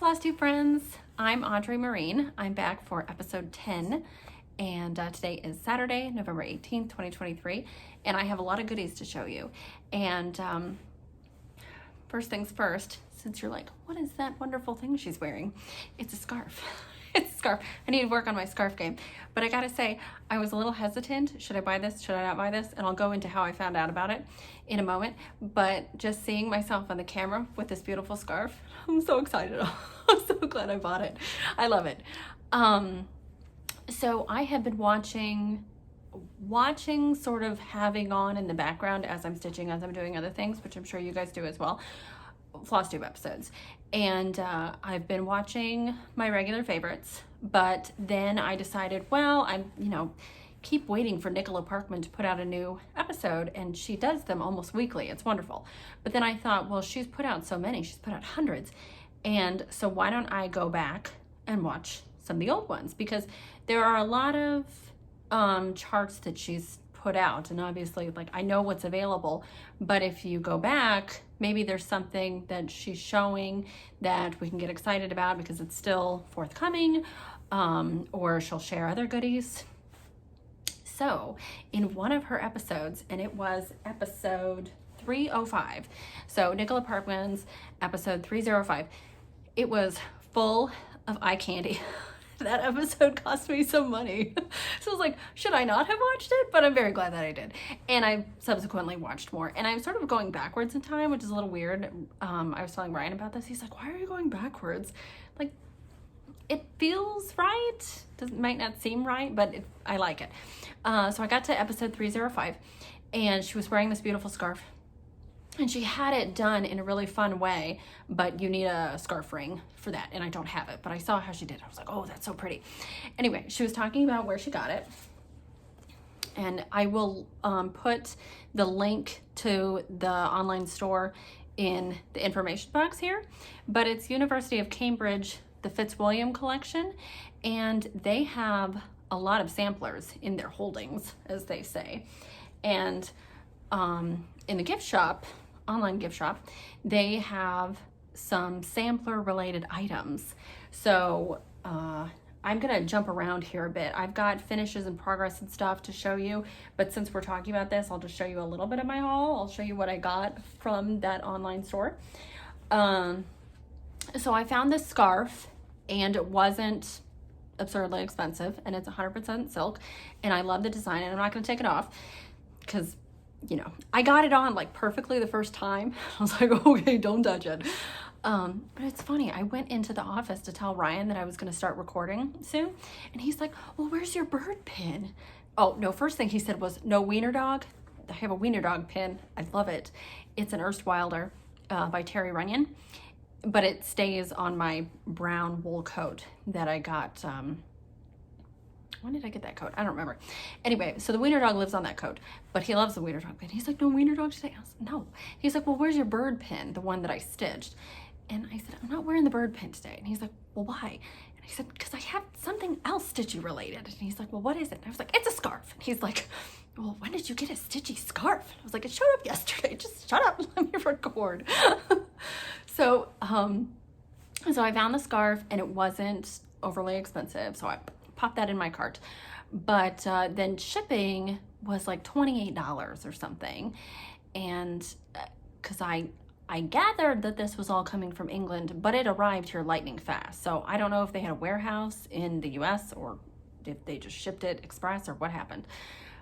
Flosstube friends, I'm Audrey Marine. I'm back for episode 10 and today is Saturday, November 18th, 2023, and I have a lot of goodies to show you. And first things first, since you're like, what is that wonderful thing she's wearing? It's a scarf. It's a scarf. I need to work on my scarf game. But I gotta say, I was a little hesitant. Should I buy this? Should I not buy this? And I'll go into how I found out about it in a moment. But just seeing myself on the camera with this beautiful scarf, I'm so excited. I'm so glad I bought it. I love it. So I have been watching sort of having on in the background as I'm stitching, as I'm doing other things, which I'm sure you guys do as well, Flosstube episodes. And I've been watching my regular favorites, but then I decided, well, I'm, keep waiting for Nicola Parkman to put out a new episode, and she does them almost weekly. It's wonderful. But then I thought, well, she's put out so many. She's put out hundreds. And so why don't I go back and watch some of the old ones? Because there are a lot of charts that she's put out, and obviously, like, I know what's available, but if you go back, maybe there's something that she's showing that we can get excited about because it's still forthcoming, or she'll share other goodies. So in one of her episodes, and it was episode 305, so Nicola Parkman's episode 305, it was full of eye candy. That episode cost me some money. So I was like, should I not have watched it? But I'm very glad that I did. And I subsequently watched more. And I'm sort of going backwards in time, which is a little weird. I was telling Ryan about this. He's like, why are you going backwards? Like, it feels right. Might not seem right, but I like it. So I got to episode 305, and she was wearing this beautiful scarf. And she had it done in a really fun way, but you need a scarf ring for that, and I don't have it, but I saw how she did. I was like, oh, that's so pretty. Anyway, she was talking about where she got it, and I will put the link to the online store in the information box here, but it's University of Cambridge, the Fitzwilliam collection, and they have a lot of samplers in their holdings, as they say. And in the gift shop, online gift shop, they have some sampler related items. So I'm gonna jump around here a bit. I've got finishes and progress and stuff to show you, but since we're talking about this, I'll just show you a little bit of my haul. I'll show you what I got from that online store. So I found this scarf, and it wasn't absurdly expensive, and it's 100% silk, and I love the design, and I'm not gonna take it off because I got it on like perfectly the first time. I was like, okay, don't touch it. But it's funny, I went into the office to tell Ryan that I was gonna start recording soon, and he's like, well, where's your bird pin? Oh, no, first thing he said was, no wiener dog. I have a wiener dog pin. I love it. It's an Erstwilder by Terry Runyon, but it stays on my brown wool coat that I got, when did I get that coat? I don't remember. Anyway, so the wiener dog lives on that coat, but he loves the wiener dog pin. He's like, no wiener dog today? I was like, no. He's like, well, where's your bird pin? The one that I stitched. And I said, I'm not wearing the bird pin today. And he's like, well, why? And I said, because I have something else Stitchy related. And he's like, well, what is it? And I was like, it's a scarf. And he's like, well, when did you get a Stitchy scarf? And I was like, it showed up yesterday. Just shut up. Let me record. So I found the scarf, and it wasn't overly expensive. So I popped that in my cart, but then shipping was like $28 or something, and because I gathered that this was all coming from England, but it arrived here lightning fast, so I don't know if they had a warehouse in the US or if they just shipped it express or what happened.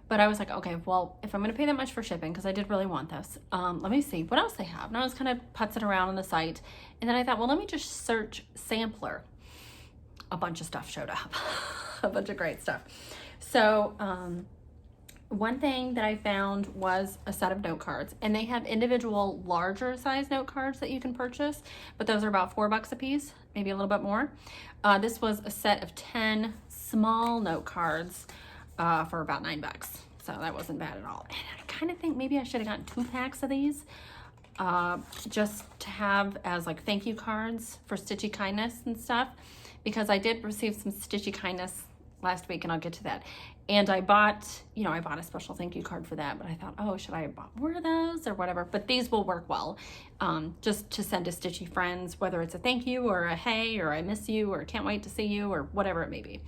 But I was like, okay, well, if I'm gonna pay that much for shipping, because I did really want this, let me see what else they have. And I was kind of putzing around on the site, and then I thought, well, let me just search sampler. A bunch of stuff showed up. A bunch of great stuff. So one thing that I found was a set of note cards, and they have individual larger size note cards that you can purchase, but those are about $4 a piece, maybe a little bit more. This was a set of 10 small note cards for about $9, so that wasn't bad at all. And I kind of think maybe I should have gotten 2 packs of these just to have as like thank you cards for Stitchy kindness and stuff, because I did receive some Stitchy kindness last week, and I'll get to that. And I bought, you know, I bought a special thank you card for that, but I thought, oh, should I have bought more of those or whatever? But these will work well, just to send to Stitchy friends, whether it's a thank you or a hey, or I miss you, or can't wait to see you, or whatever it may be.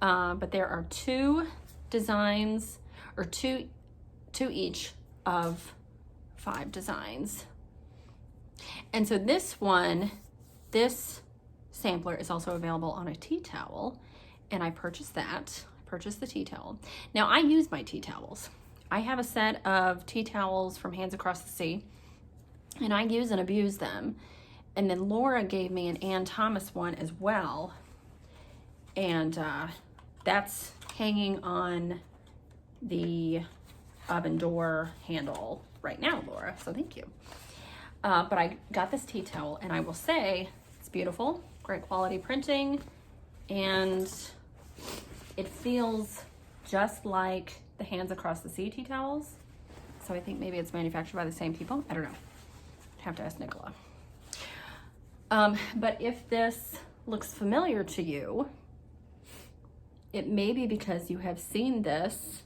But there are 2 designs, or two each of 5 designs. And so this one, this sampler is also available on a tea towel, and I purchased that. Purchased the tea towel. Now I use my tea towels. I have a set of tea towels from Hands Across the Sea, and I use and abuse them. And then Laura gave me an Ann Thomas one as well, and that's hanging on the oven door handle right now, Laura, so thank you. But I got this tea towel, and I will say it's beautiful, great quality printing, and it feels just like the Hands Across the Sea tea towels. So I think maybe it's manufactured by the same people. I don't know. I'd have to ask Nicola. But if this looks familiar to you, it may be because you have seen this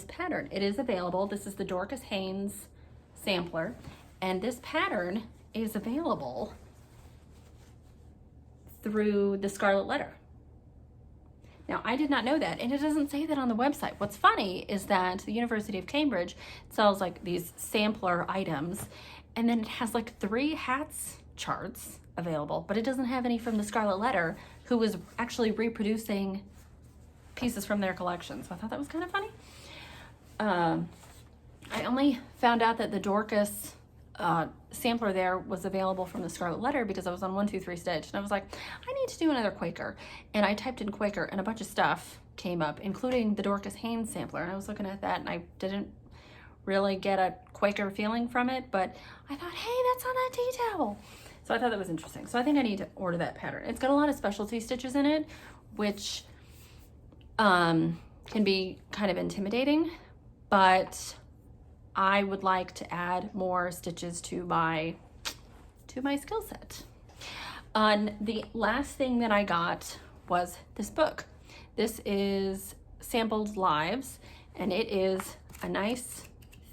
pattern. It is available. This is the Dorcas Haynes sampler, and this pattern is available through the Scarlet Letter. Now, I did not know that, and it doesn't say that on the website. What's funny is that the University of Cambridge sells like these sampler items, and then it has like 3 hats charts available, but it doesn't have any from the Scarlet Letter, who was actually reproducing pieces from their collection. So I thought that was kind of funny. I only found out that the Dorcas sampler there was available from the Scarlet Letter because I was on 123 Stitch, and I was like, I need to do another Quaker, and I typed in Quaker, and a bunch of stuff came up, including the Dorcas Haynes sampler, and I was looking at that, and I didn't really get a Quaker feeling from it, but I thought, hey, that's on that tea towel. So I thought that was interesting. So I think I need to order that pattern. It's got a lot of specialty stitches in it, which can be kind of intimidating, but I would like to add more stitches to my skill set. The last thing that I got was this book. This is Sampled Lives, and it is a nice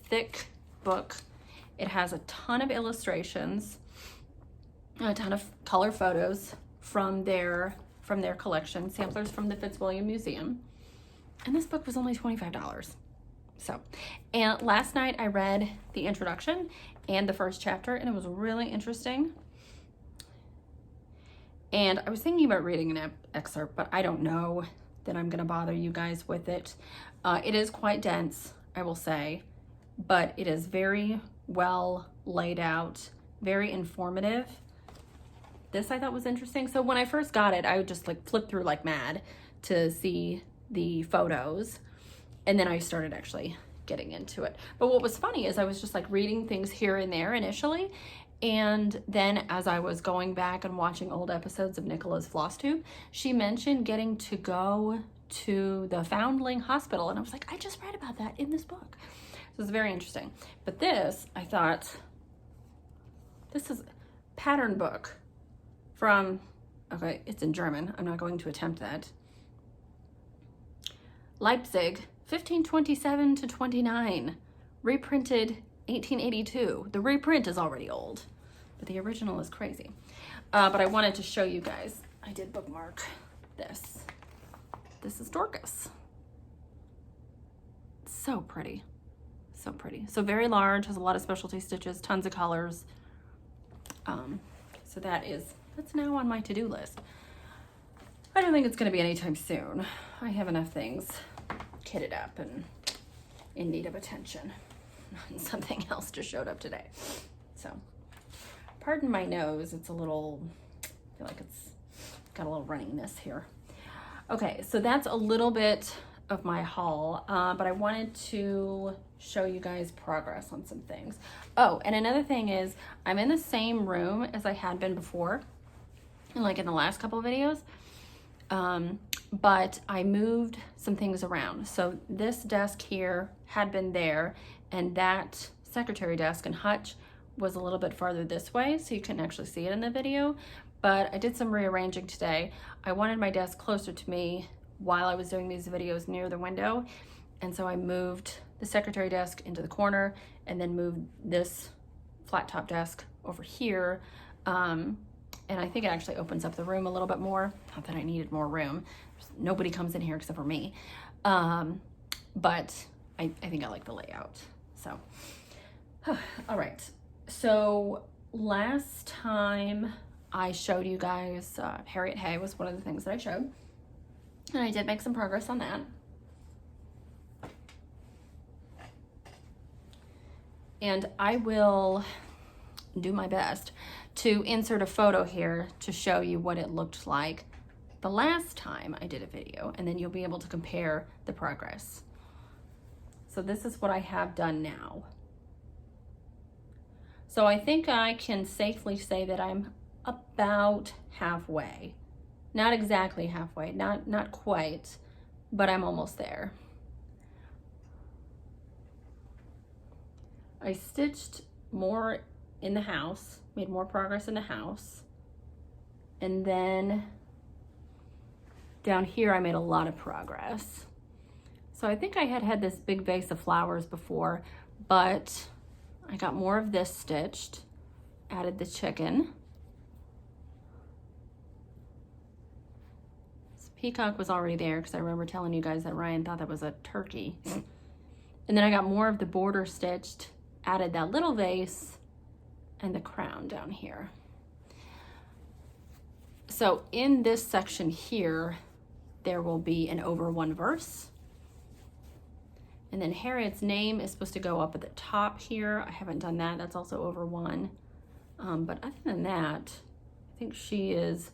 thick book. It has a ton of illustrations, a ton of color photos from their collection, samplers from the Fitzwilliam Museum. And this book was only $25. So, and last night I read the introduction and the first chapter, and it was really interesting. And I was thinking about reading an excerpt, but I don't know that I'm gonna bother you guys with it. It is quite dense, I will say, but it is very well laid out, very informative. This I thought was interesting. So when I first got it, I would just like flip through like mad to see the photos, and then I started actually getting into it. But what was funny is I was just like reading things here and there initially, and then as I was going back and watching old episodes of Nicola's Flosstube, she mentioned getting to go to the Foundling Hospital, and I was like, I just read about that in this book. So it's very interesting. But this, I thought, this is a pattern book from, okay, it's in German. I'm not going to attempt that. Leipzig, 1527 to 29, reprinted 1882. The reprint is already old, but the original is crazy. But I wanted to show you guys. I did bookmark this. This is Dorcas. So pretty, so pretty. So very large, has a lot of specialty stitches, tons of colors. So that's now on my to-do list. I don't think it's gonna be anytime soon. I have enough things kitted up and in need of attention. Something else just showed up today. So, pardon my nose, it's a little, I feel like it's got a little runniness here. Okay, so that's a little bit of my haul, but I wanted to show you guys progress on some things. Oh, and another thing is, I'm in the same room as I had been before, like in the last couple of videos, but I moved some things around. So this desk here had been there, and that secretary desk and hutch was a little bit farther this way, so you couldn't actually see it in the video, but I did some rearranging today. I wanted my desk closer to me while I was doing these videos near the window. And so I moved the secretary desk into the corner and then moved this flat top desk over here. And I think it actually opens up the room a little bit more. Not that I needed more room. Nobody comes in here except for me. But I think I like the layout. So, all right. So last time I showed you guys, Harriet Hay was one of the things that I showed. And I did make some progress on that. And I will do my best to insert a photo here to show you what it looked like the last time I did a video, and then you'll be able to compare the progress. So this is what I have done now. So I think I can safely say that I'm about halfway. Not exactly halfway, not quite, but I'm almost there. I stitched more in the house, made more progress in the house. And then down here, I made a lot of progress. So I think I had this big vase of flowers before, but I got more of this stitched, added the chicken. This peacock was already there because I remember telling you guys that Ryan thought that was a turkey. And then I got more of the border stitched, added that little vase and the crown down here. So in this section here, there will be an over one verse. And then Harriet's name is supposed to go up at the top here. I haven't done that, that's also over one. But other than that, I think she is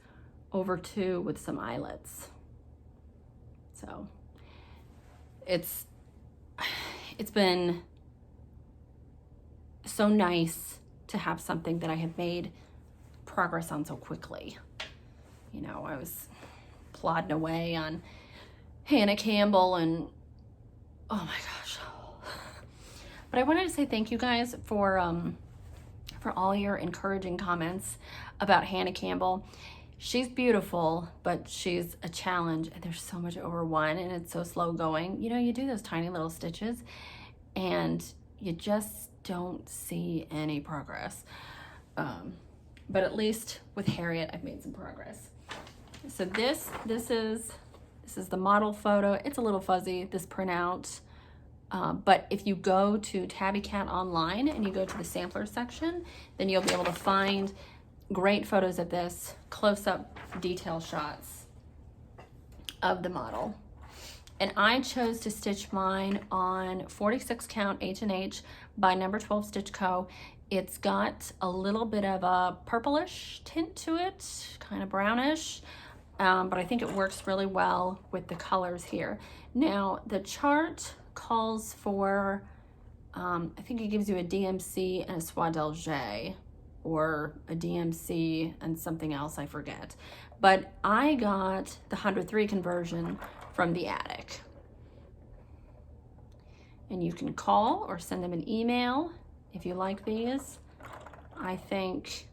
over two with some eyelets. So it's been so nice to have something that I have made progress on so quickly. You know, I was plodding away on Hannah Campbell and oh my gosh. But I wanted to say thank you guys for all your encouraging comments about Hannah Campbell. She's beautiful, but she's a challenge, and there's so much over one, and it's so slow going. You know, you do those tiny little stitches and you just don't see any progress. But at least with Harriet, I've made some progress. So this is the model photo. It's a little fuzzy, this printout. But if you go to Tabby Cat online and you go to the sampler section, then you'll be able to find great photos of this, close-up detail shots of the model. And I chose to stitch mine on 46 count H&H by number 12 Stitch Co. It's got a little bit of a purplish tint to it, kind of brownish, but I think it works really well with the colors here. Now, the chart calls for, I think it gives you a DMC and a Soie d'Alger, or a DMC and something else, I forget. But I got the 103 conversion from the attic. And you can call or send them an email if you like these. I think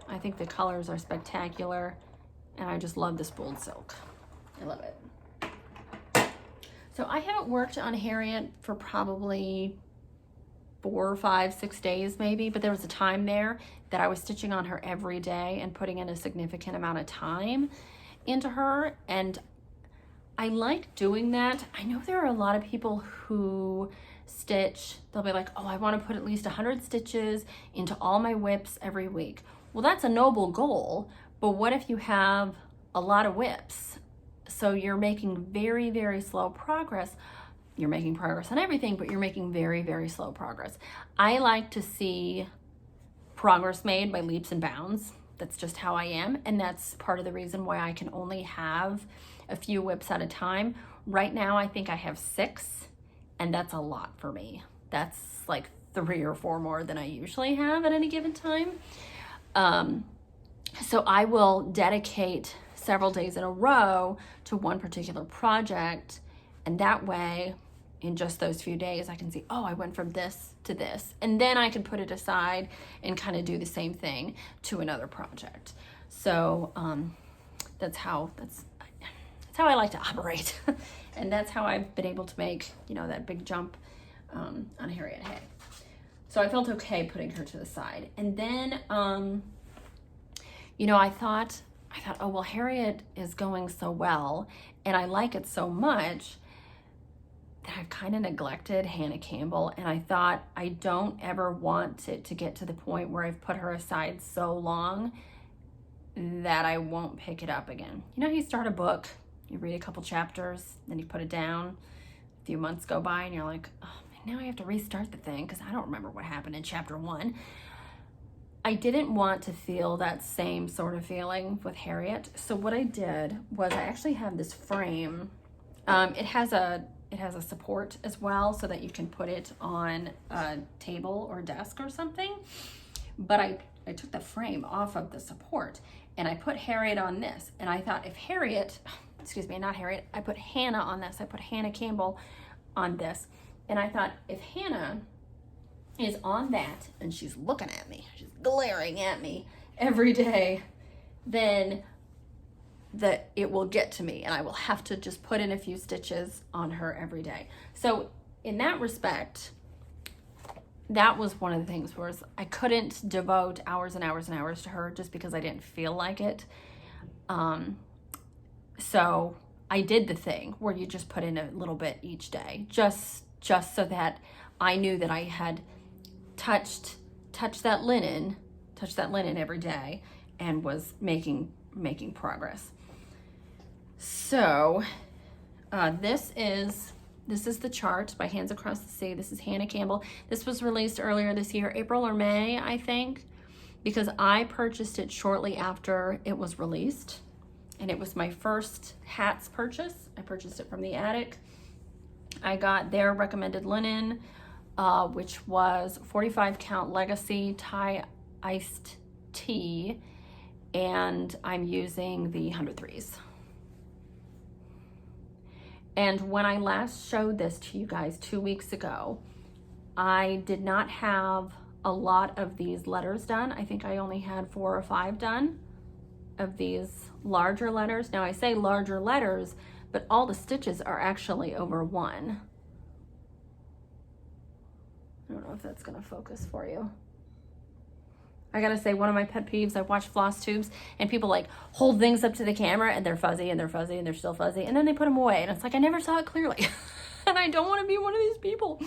the colors are spectacular, and I just love the spooled silk. I love it. So I haven't worked on Harriet for probably 4, 5, 6 days maybe, but there was a time there that I was stitching on her every day and putting in a significant amount of time into her, and I like doing that. I know there are a lot of people who stitch, they'll be like, oh, I want to put at least 100 stitches into all my whips every week. Well, that's a noble goal, but what if you have a lot of whips? So you're making very, very slow progress. You're making progress on everything, but you're making very, very slow progress. I like to see progress made by leaps and bounds. That's just how I am, and that's part of the reason why I can only have a few whips at a time. Right now, I think I have 6, and that's a lot for me. That's like 3 or 4 more than I usually have at any given time. So I will dedicate several days in a row to one particular project, and that way, in just those few days, I can see, oh, I went from this to this, and then I can put it aside and kind of do the same thing to another project. So that's how That's how I like to operate. And that's how I've been able to make, you know, that big jump on Harriet Hay. So I felt okay putting her to the side. And then, you know, I thought, oh, well, Harriet is going so well and I like it so much that I've kind of neglected Hannah Campbell. And I thought, I don't ever want it to get to the point where I've put her aside so long that I won't pick it up again. You know, you start a book, you read a couple chapters, then you put it down, a few months go by and you're like, oh, now I have to restart the thing because I don't remember what happened in chapter 1. I didn't want to feel that same sort of feeling with Harriet. So what I did was I actually have this frame. It has a support as well so that you can put it on a table or desk or something. But I took the frame off of the support and I put Harriet on this. And I thought if Harriet, excuse me, not Harriet, I put Hannah on this. I put Hannah Campbell on this. And I thought if Hannah is on that and she's looking at me, she's glaring at me every day, then that it will get to me and I will have to just put in a few stitches on her every day. So in that respect, that was one of the things where I couldn't devote hours and hours and hours to her just because I didn't feel like it. So I did the thing where you just put in a little bit each day, just so that I knew that I had touched that linen every day and was making progress. So this is the chart by Hands Across the Sea. This is Hannah Campbell. This was released earlier this year, April or May, I think, because I purchased it shortly after it was released. And it was my first hats purchase. I purchased it from the attic. I got their recommended linen, which was 45 count Legacy Thai iced tea. And I'm using the 103s. And when I last showed this to you guys 2 weeks ago, I did not have a lot of these letters done. I think I only had 4 or 5 done of these larger letters. Now I say larger letters, but all the stitches are actually over 1. I don't know if that's gonna focus for you. I gotta say, one of my pet peeves, I watch Flosstubes and people like hold things up to the camera and they're fuzzy and they're fuzzy and they're still fuzzy and then they put them away and it's like, I never saw it clearly. And I don't wanna be one of these people.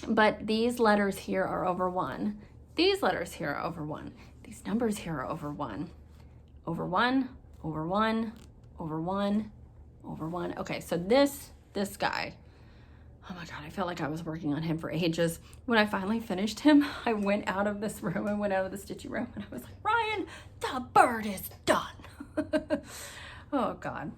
But these letters here are over 1. These letters here are over 1. These numbers here are over 1. Over 1, over 1, over 1, over 1. Okay, so this guy, oh my God, I felt like I was working on him for ages. When I finally finished him, I went out of this room and went out of the stitchy room and I was like, Ryan, the bird is done. Oh God.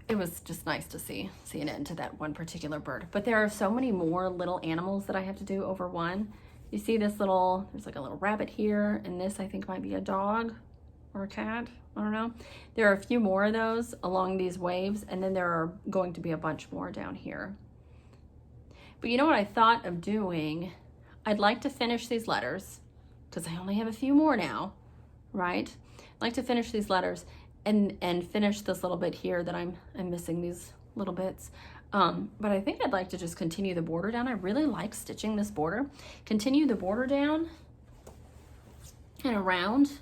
It was just nice to see an end to that one particular bird. But there are so many more little animals that I have to do over 1. You see this little, there's like a little rabbit here, and this I think might be a dog or a cat. I don't know. There are a few more of those along these waves, and then there are going to be a bunch more down here. But you know what I thought of doing? I'd like to finish these letters, because I only have a few more now, right? I'd like to finish these letters and finish this little bit here that I'm missing these little bits. But I think I'd like to just continue the border down. I really like stitching this border. Continue the border down and around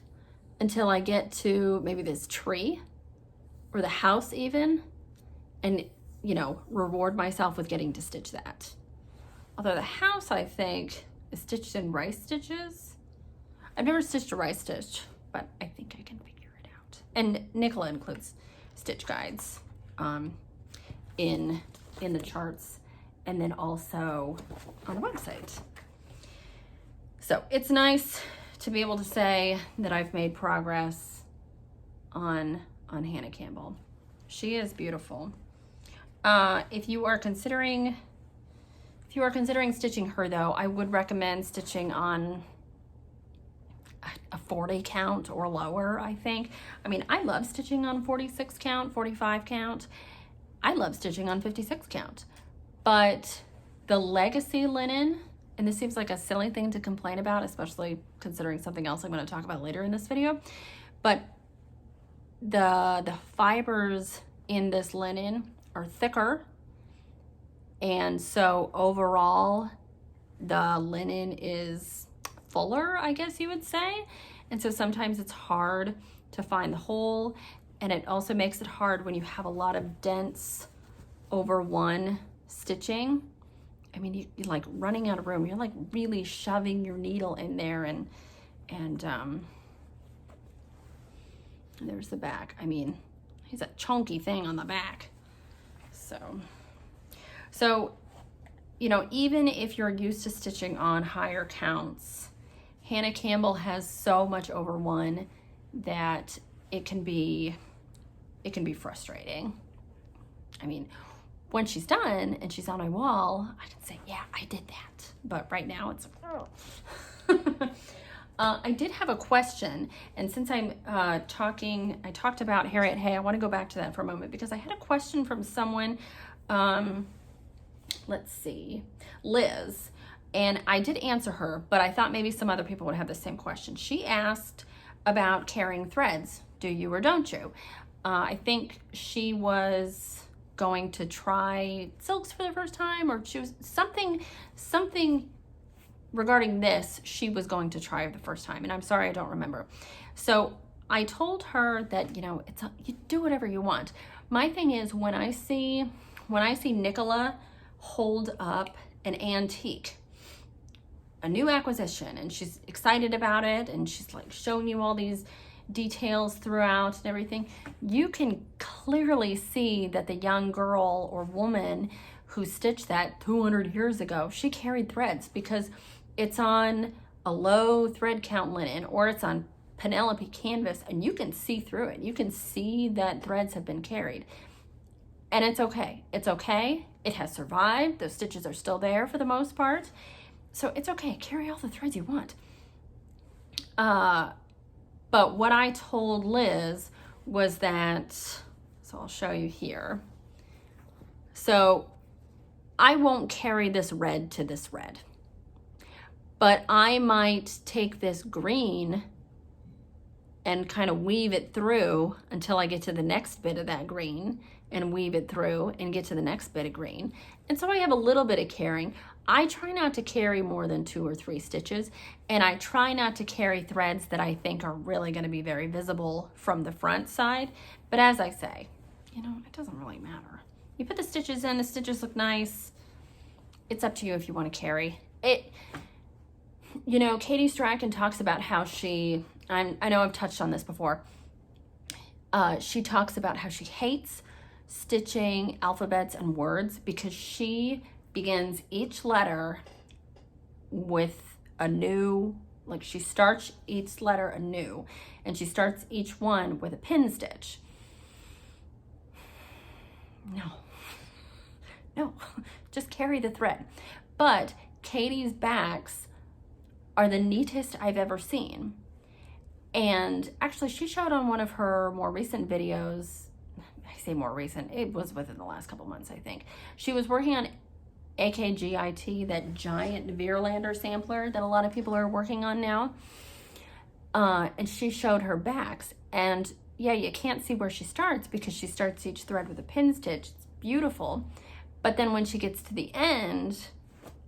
until I get to maybe this tree or the house even, and, you know, reward myself with getting to stitch that. Although the house, I think, is stitched in rice stitches. I've never stitched a rice stitch, but I think I can figure it out. And Nicola includes stitch guides in the charts and then also on the website. So it's nice to be able to say that I've made progress on Hannah Campbell. She is beautiful. If you are considering stitching her though, I would recommend stitching on a 40 count or lower, I think. I mean, I love stitching on 46 count, 45 count. I love stitching on 56 count, but the legacy linen, and this seems like a silly thing to complain about, especially considering something else I'm going to talk about later in this video, but the fibers in this linen are thicker, and so overall the linen is fuller, I guess you would say. And so sometimes it's hard to find the hole, and it also makes it hard when you have a lot of dense over one stitching. I mean, you're like running out of room. You're like really shoving your needle in there, and there's the back. I mean, he's a chunky thing on the back. So, you know, even if you're used to stitching on higher counts, Hannah Campbell has so much over one that it can be frustrating. I mean, when she's done and she's on my wall, I can say, yeah, I did that. But right now it's I did have a question, and since I talked about Harriet Hay, I want to go back to that for a moment because I had a question from someone, let's see, Liz, and I did answer her, but I thought maybe some other people would have the same question. She asked about carrying threads. Do you or don't you? I think she was going to try silks for the first time, or she was something regarding this she was going to try the first time, and I'm sorry I don't remember. So I told her that, you know, you do whatever you want. My thing is, when I see Nicola hold up an antique, a new acquisition, and she's excited about it, and she's like showing you all these details throughout and everything, you can clearly see that the young girl or woman who stitched that 200 years ago, she carried threads, because it's on a low thread count linen, or it's on Penelope canvas, and you can see through it. You can see that threads have been carried, and it's okay. It's okay. It has survived. Those stitches are still there for the most part, so it's okay. Carry all the threads you want. But what I told Liz was that, so I'll show you here. So I won't carry this red to this red, but I might take this green and kind of weave it through until I get to the next bit of that green, and weave it through and get to the next bit of green. And so I have a little bit of carrying. I try not to carry more than 2 or 3 stitches, and I try not to carry threads that I think are really going to be very visible from the front side. But as I say, you know, it doesn't really matter. You put the stitches in, the stitches look nice. It's up to you if you want to carry it. You know, Katie Strachan talks about how I know I've touched on this before. She talks about how she hates stitching alphabets and words because she begins each letter with a new, like she starts each letter anew, and she starts each one with a pin stitch. No, just carry the thread. But Katie's backs are the neatest I've ever seen. And actually, she showed on one of her more recent videos, I say more recent, it was within the last couple months, I think. She was working on AKGIT, that giant Veerlander sampler that a lot of people are working on now. And she showed her backs. And yeah, you can't see where she starts because she starts each thread with a pin stitch. It's beautiful. But then when she gets to the end,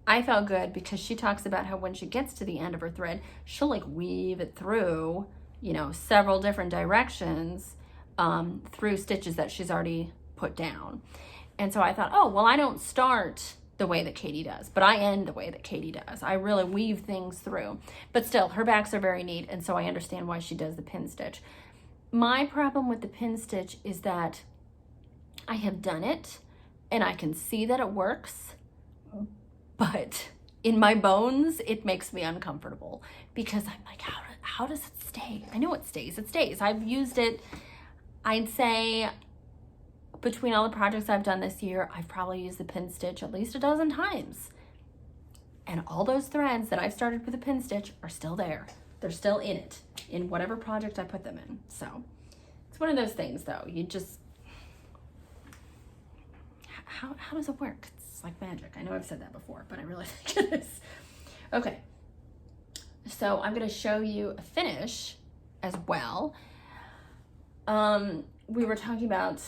I felt good because she talks about how when she gets to the end of her thread, she'll like weave it through, you know, several different directions through stitches that she's already put down. And so I thought, oh, well, I don't start the way that Katie does, but I end the way that Katie does. I really weave things through. But still, her backs are very neat, and so I understand why she does the pin stitch. My problem with the pin stitch is that I have done it, and I can see that it works, but in my bones, it makes me uncomfortable because I'm like, how does it stay? I know it stays. It stays. I've used it, I'd say, between all the projects I've done this year, I've probably used the pin stitch at least a dozen times. And all those threads that I've started with a pin stitch are still there. They're still in it, in whatever project I put them in. So it's one of those things, though. You just, how does it work? It's like magic. I know I've said that before, but I really think it is. Okay, so I'm going to show you a finish as well. We were talking about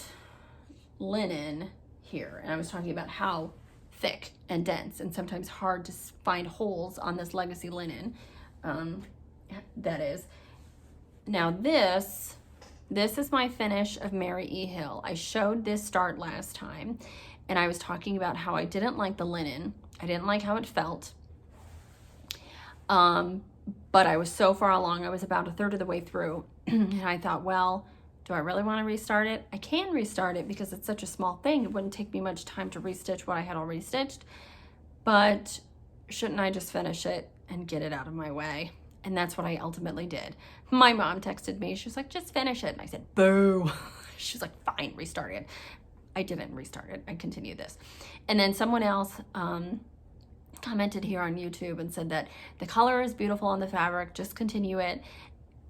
linen here, and I was talking about how thick and dense and sometimes hard to find holes on this legacy linen. That is. Now this is my finish of Mary E. Hill. I showed this start last time, and I was talking about how I didn't like the linen. I didn't like how it felt. But I was so far along, I was about a third of the way through, and I thought, well, do I really want to restart it? I can restart it because it's such a small thing. It wouldn't take me much time to restitch what I had already stitched, but shouldn't I just finish it and get it out of my way? And that's what I ultimately did. My mom texted me. She was like, just finish it. And I said, boo. She was like, fine, restart it. I didn't restart it. I continued this. And then someone else commented here on YouTube and said that the color is beautiful on the fabric. Just continue it.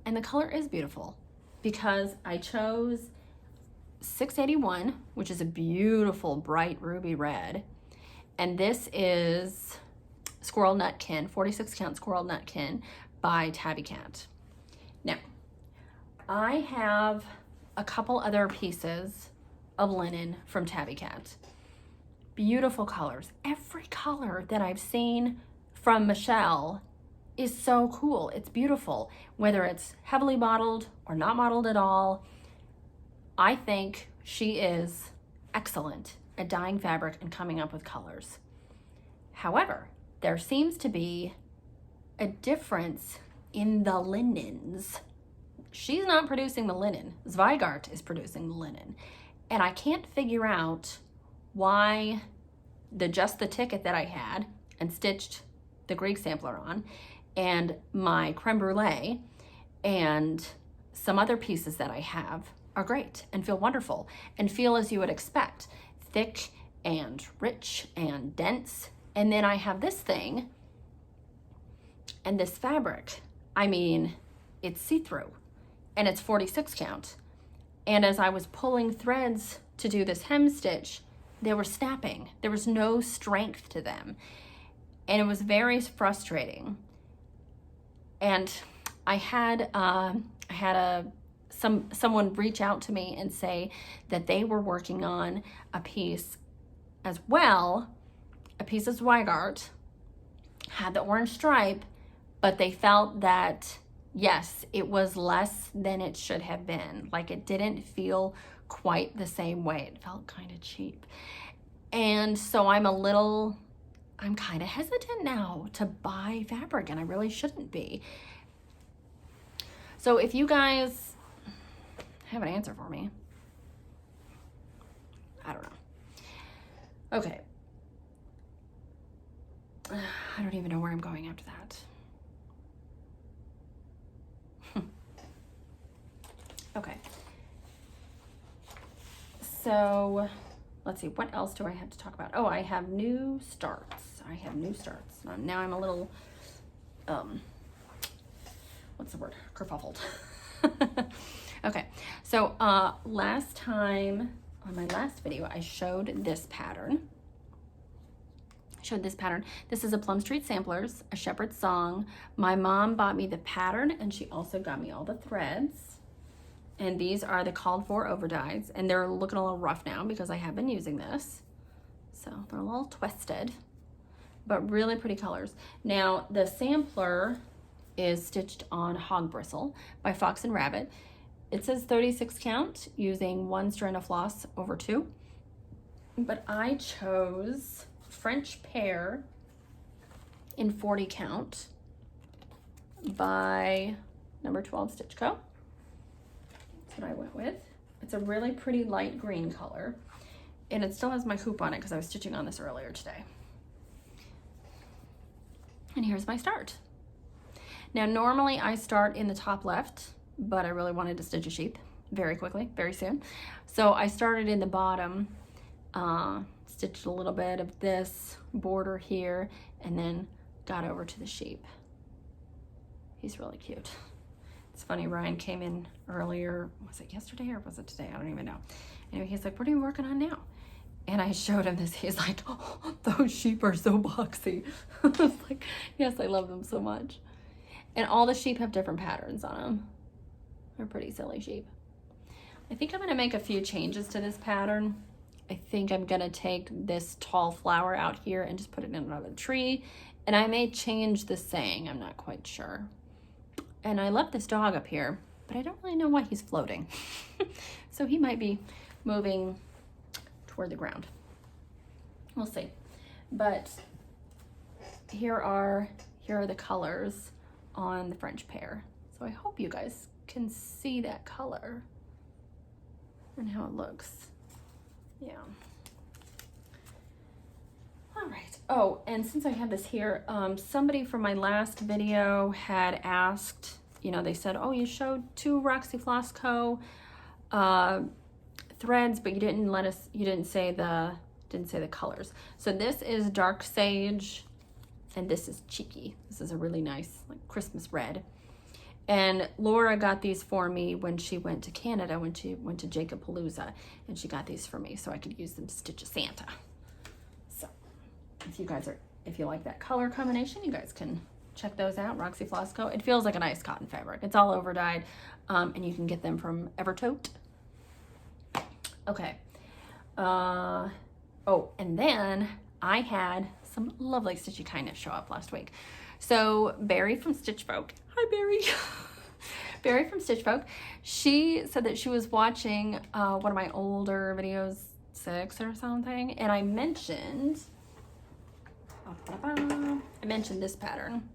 And the color is beautiful because I chose 681, which is a beautiful bright ruby red. And this is Squirrel Nutkin, 46 count Squirrel Nutkin by Tabby Cat. Now, I have a couple other pieces of linen from Tabby Cat. Beautiful colors. Every color that I've seen from Michelle is so cool. It's beautiful. Whether it's heavily mottled or not mottled at all, I think she is excellent at dyeing fabric and coming up with colors. However, there seems to be a difference in the linens. She's not producing the linen. Zweigart is producing the linen. And I can't figure out why just the ticket that I had and stitched the Greek sampler on, and my creme brulee and some other pieces that I have are great and feel wonderful and feel as you would expect, thick and rich and dense. And then I have this thing and this fabric. I mean, it's see-through and it's 46 count. And as I was pulling threads to do this hem stitch, they were snapping. There was no strength to them. And it was very frustrating. And I had someone reach out to me and say that they were working on a piece as well, a piece of Zweigart, had the orange stripe, but they felt that, yes, it was less than it should have been. Like, it didn't feel quite the same way. It felt kind of cheap. And so I'm kind of hesitant now to buy fabric, and I really shouldn't be. So if you guys have an answer for me, I don't know. Okay. I don't even know where I'm going after that. Okay. So let's see, what else do I have to talk about? Oh, I have new starts. Now I'm a little, what's the word? Kerfuffled. Okay, so last time, on my last video, I showed this pattern. This is a Plum Street Samplers, a Shepherd's Song. My mom bought me the pattern, and she also got me all the threads. And these are the called for overdyes, and they're looking a little rough now because I have been using this. So they're a little twisted, but really pretty colors. Now the sampler is stitched on Hog Bristle by Fox and Rabbit. It says 36 count using 1 strand of floss over 2, but I chose French Pear in 40 count by number 12 Stitch Co. That's what I went with. It's a really pretty light green color, and it still has my hoop on it because I was stitching on this earlier today. And here's my start. Now normally I start in the top left, but I really wanted to stitch a sheep very quickly, very soon. So I started in the bottom, stitched a little bit of this border here, and then got over to the sheep. He's really cute. It's funny, Ryan came in earlier, was it yesterday or was it today? I don't even know. Anyway, he's like, what are you working on now? And I showed him this. He's like, oh, those sheep are so boxy. I was like, yes, I love them so much. And all the sheep have different patterns on them. They're pretty silly sheep. I think I'm gonna make a few changes to this pattern. I think I'm gonna take this tall flower out here and just put it in another tree. And I may change the saying, I'm not quite sure. And I left this dog up here, but I don't really know why he's floating. So he might be moving toward the ground. We'll see. But here are the colors on the French pear. So I hope you guys can see that color and how it looks. Yeah. All right. Oh, and since I have this here, somebody from my last video had asked, you know, they said, oh, you showed 2 Roxy Floss Co. threads, but you didn't say the colors. So this is Dark Sage, and this is Cheeky. This is a really nice, like, Christmas red. And Laura got these for me when she went to Canada, when she went to Jacobpalooza, and she got these for me so I could use them to stitch a Santa. So if you like that color combination, you guys can check those out, Roxy Floss Co. It feels like a nice cotton fabric. It's all over dyed, and you can get them from Evertote. Okay. Oh, and then I had some lovely Stitchy kindness show up last week. So Barry from Stitch Folk, hi Barry. Barry from Stitch Folk, she said that she was watching one of my older videos, 6 or something, and I mentioned this pattern.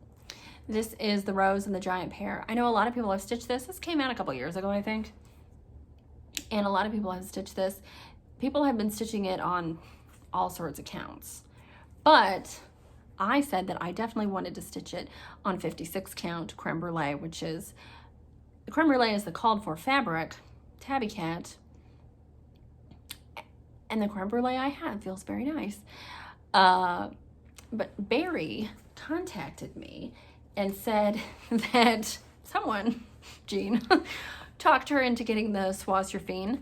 This is the rose and the giant pear. I know a lot of people have stitched this. This came out a couple years ago, I think. And a lot of people have stitched this. People have been stitching it on all sorts of counts. But I said that I definitely wanted to stitch it on 56 count creme brulee, which is, the creme brulee is the called for fabric, tabby cat. And the creme brulee I have feels very nice. But Barry contacted me and said that someone, Jean, talked her into getting the Flosstube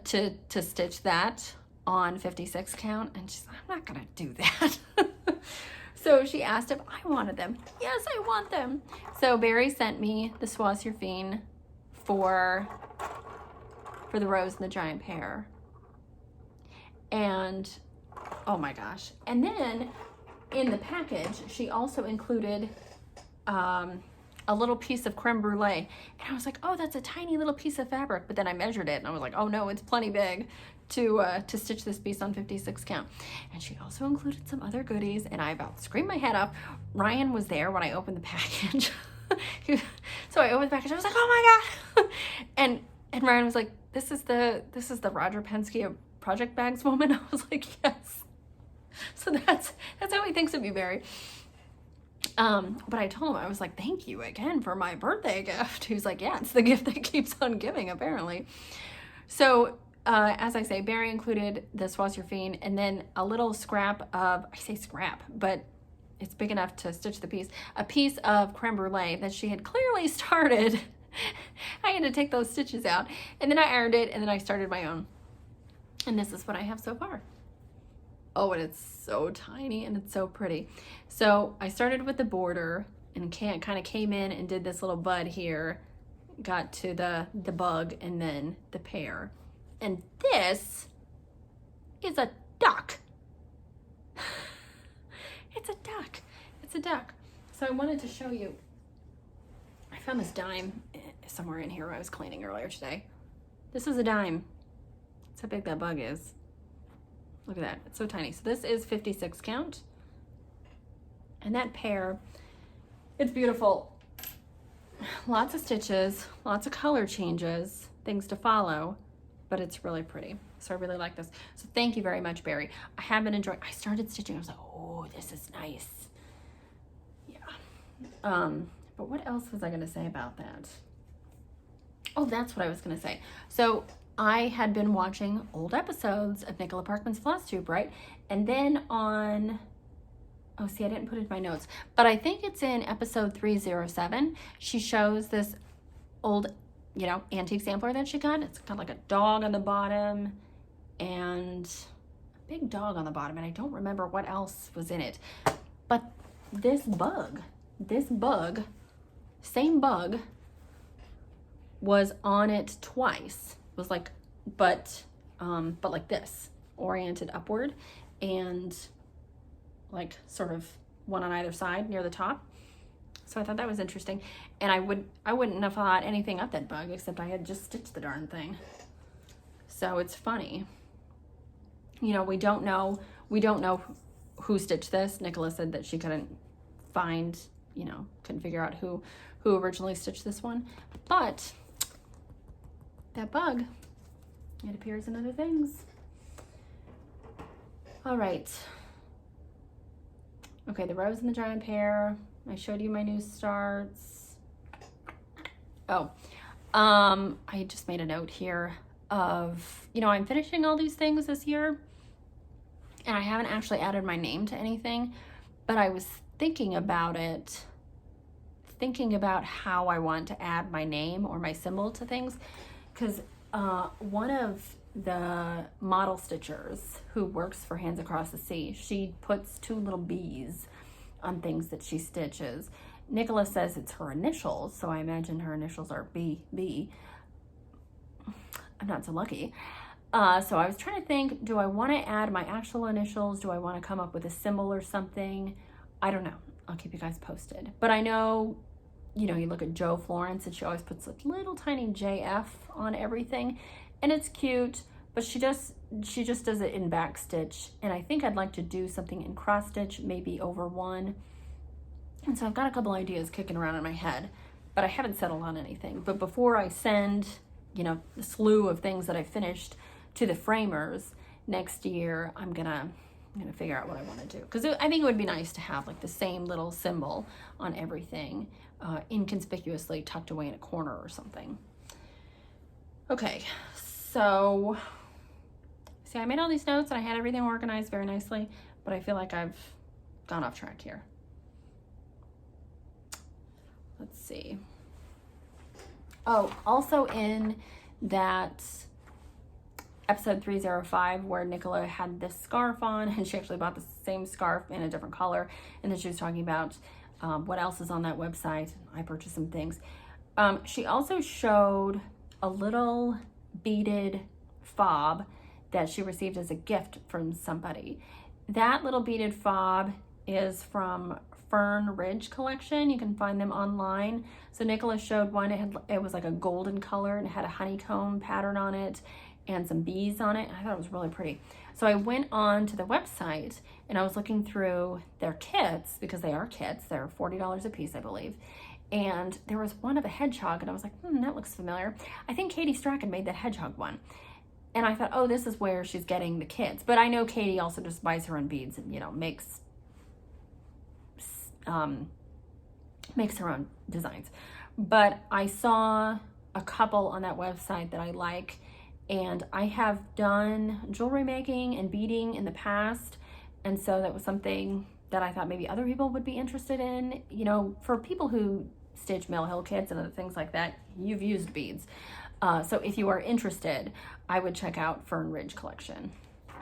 to stitch that on 56 count, and she's like, I'm not gonna do that. So she asked if I wanted them. Yes, I want them. So Barry sent me the Flosstube for the rose and the giant pear. And oh my gosh. And then in the package, she also included a little piece of creme brulee. And I was like, oh, that's a tiny little piece of fabric. But then I measured it and I was like, oh no, it's plenty big to stitch this piece on 56 count. And she also included some other goodies, and I about screamed my head off. Ryan was there when I opened the package. So I opened the package, I was like, oh my God. And Ryan was like, this is the Roger Penske of Project Bags woman. I was like, yes. So that's how he thinks of you, Barry. But I told him, I was like, thank you again for my birthday gift. He was like, yeah, it's the gift that keeps on giving, apparently. So as I say, Barry included the Flosstube and then a little scrap of, I say scrap, but it's big enough to stitch the piece, a piece of creme brulee that she had clearly started. I had to take those stitches out, and then I ironed it, and then I started my own. And this is what I have so far. Oh, and it's so tiny and it's so pretty. So I started with the border and kind of came in and did this little bud here, got to the bug and then the pear. And this is a duck. It's a duck. It's a duck. So I wanted to show you, I found this dime somewhere in here I was cleaning earlier today. This is a dime. That's how big that bug is. Look at that, it's so tiny. So this is 56 count. And that pear, it's beautiful. Lots of stitches, lots of color changes, things to follow, but it's really pretty. So I really like this. So thank you very much, Barry. I have been enjoying, I started stitching, I was like, oh, this is nice. Yeah. But what else was I gonna say about that? Oh, that's what I was gonna say. So I had been watching old episodes of Nicola Parkman's Flosstube, right? And then on, oh, see, I didn't put it in my notes, but I think it's in episode 307. She shows this old, you know, antique sampler that she got. It's got like a dog on the bottom and a big dog on the bottom, and I don't remember what else was in it. But this bug, same bug, was on it twice. was like, but like this, oriented upward, and like sort of one on either side near the top. So I thought that was interesting. And I wouldn't have thought anything of that bug, except I had just stitched the darn thing. So it's funny. You know, we don't know who stitched this. Nicola said that she couldn't find, you know, couldn't figure out who originally stitched this one. But that bug, it appears in other things. All right. Okay, the rose and the giant pear. I showed you my new starts. Oh, I just made a note here of, you know, I'm finishing all these things this year, and I haven't actually added my name to anything, but I was thinking about it, thinking about how I want to add my name or my symbol to things, because one of the model stitchers who works for Hands Across the Sea, she puts 2 little bees on things that she stitches. Nicola says it's her initials, so I imagine her initials are B. I'm not so lucky. So I was trying to think, do I want to add my actual initials? Do I want to come up with a symbol or something? I don't know. I'll keep you guys posted. But I know, you know, you look at Jo Florence and she always puts a little tiny JF on everything, and it's cute, but she just does it in back stitch, and I think I'd like to do something in cross stitch, maybe over one. And so I've got a couple ideas kicking around in my head, but I haven't settled on anything. But before I send, you know, the slew of things that I finished to the framers next year, I'm gonna figure out what I want to do, because I think it would be nice to have like the same little symbol on everything, inconspicuously tucked away in a corner or something. Okay, so see, I made all these notes and I had everything organized very nicely, but I feel like I've gone off track here. Let's see. Oh, also in that episode 305 where Nicola had this scarf on, and she actually bought the same scarf in a different color, and then she was talking about what else is on that website. I purchased some things. She also showed a little beaded fob that she received as a gift from somebody. That little beaded fob is from Fern Ridge collection. You can find them online. So Nicola showed one. It was like a golden color and it had a honeycomb pattern on it and some bees on it. I thought it was really pretty. So I went on to the website and I was looking through their kits, because they are kits. They're $40 a piece, I believe. And there was one of a hedgehog, and I was like, that looks familiar. I think Katie Strachan made that hedgehog one. And I thought, oh, this is where she's getting the kits. But I know Katie also just buys her own beads and, you know, makes her own designs. But I saw a couple on that website that I like, and I have done jewelry making and beading in the past, and so that was something that I thought maybe other people would be interested in. You know, for people who stitch Mill Hill kits and other things like that, you've used beads. So if you are interested, I would check out Fern Ridge collection,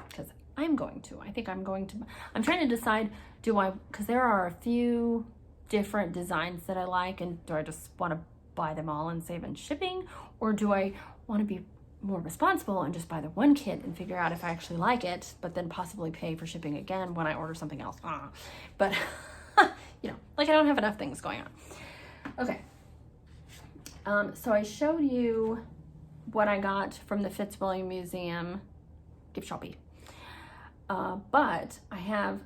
because I'm trying to decide, because there are a few different designs that I like, and do I just want to buy them all and save on shipping, or do I want to be more responsible and just buy the one kit and figure out if I actually like it, but then possibly pay for shipping again when I order something else. But you know, like, I don't have enough things going on. Okay. So I showed you what I got from the Fitzwilliam Museum gift shoppy. But I have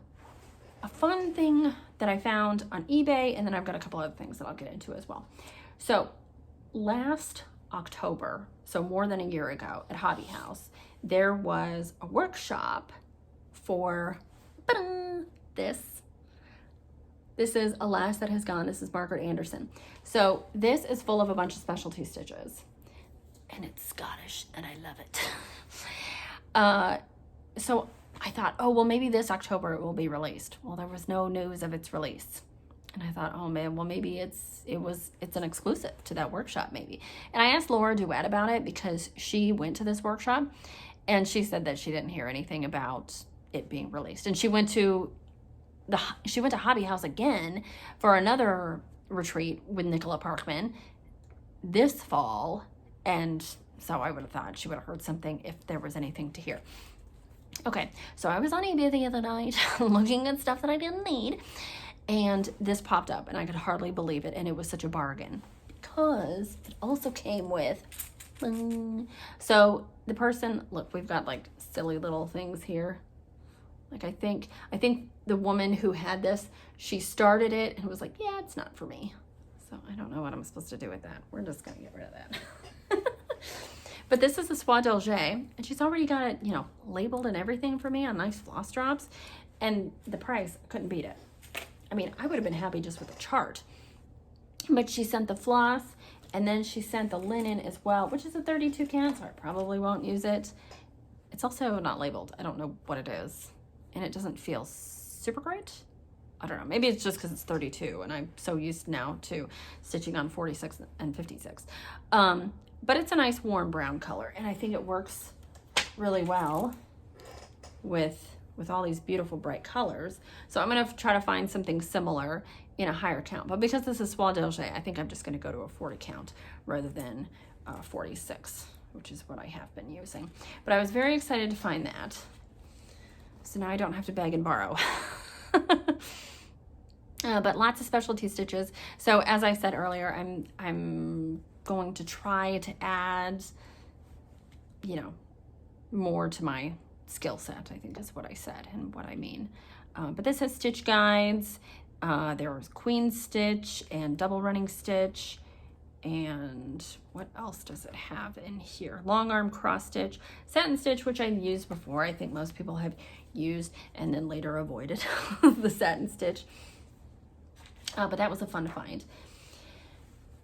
a fun thing that I found on eBay, and then I've got a couple other things that I'll get into as well. So last October, so more than a year ago, at Hobby House, there was a workshop for this. This is Alas That Has Gone. This is Margaret Anderson. So this is full of a bunch of specialty stitches, and it's Scottish, and I love it. So I thought, oh, well, maybe this October it will be released. Well, there was no news of its release. And I thought, oh man, well, maybe it's an exclusive to that workshop, maybe. And I asked Laura Duet about it, because she went to this workshop, and she said that she didn't hear anything about it being released. And she went to Hobby House again for another retreat with Nicola Parkman this fall, and So I would have thought she would have heard something if there was anything to hear. Okay, so I was on eBay the other night looking at stuff that I didn't need, and this popped up, and I could hardly believe it, and it was such a bargain because it also came with, so the person, look, we've got like silly little things here. Like I think the woman who had this, she started it and was like, yeah, it's not for me. So I don't know what I'm supposed to do with that. We're just gonna get rid of that. But this is a Soie d'Alger, and she's already got it, you know, labeled and everything for me on nice floss drops, and the price, I couldn't beat it. I mean, I would have been happy just with the chart. But she sent the floss, and then she sent the linen as well, which is a 32 count, so I probably won't use it. It's also not labeled. I don't know what it is, and it doesn't feel super great. I don't know. Maybe it's just because it's 32, and I'm so used now to stitching on 46 and 56. But it's a nice warm brown color, and I think it works really well with all these beautiful bright colors. So I'm going to try to find something similar in a higher count. But because this is Soie d'Alger, I think I'm just going to go to a 40 count rather than 46, which is what I have been using. But I was very excited to find that. So now I don't have to beg and borrow. But lots of specialty stitches. So as I said earlier, I'm going to try to add, you know, more to my skill set, I think is what I said and what I mean. But this has stitch guides. There was queen stitch and double running stitch. And what else does it have in here? Long arm cross stitch, satin stitch, which I've used before. I think most people have used and then later avoided the satin stitch. But that was a fun find.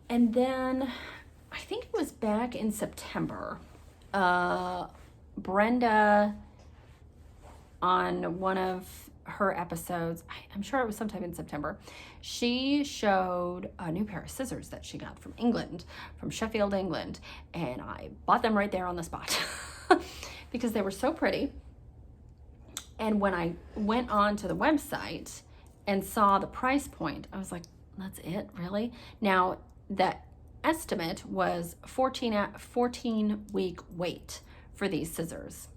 And then I think it was back in September, Brenda, on one of her episodes, I'm sure it was sometime in September, she showed a new pair of scissors that she got from England, from Sheffield, England, and I bought them right there on the spot because they were so pretty. And when I went on to the website and saw the price point, I was like, that's it, really? Now, that estimate was 14-week wait for these scissors.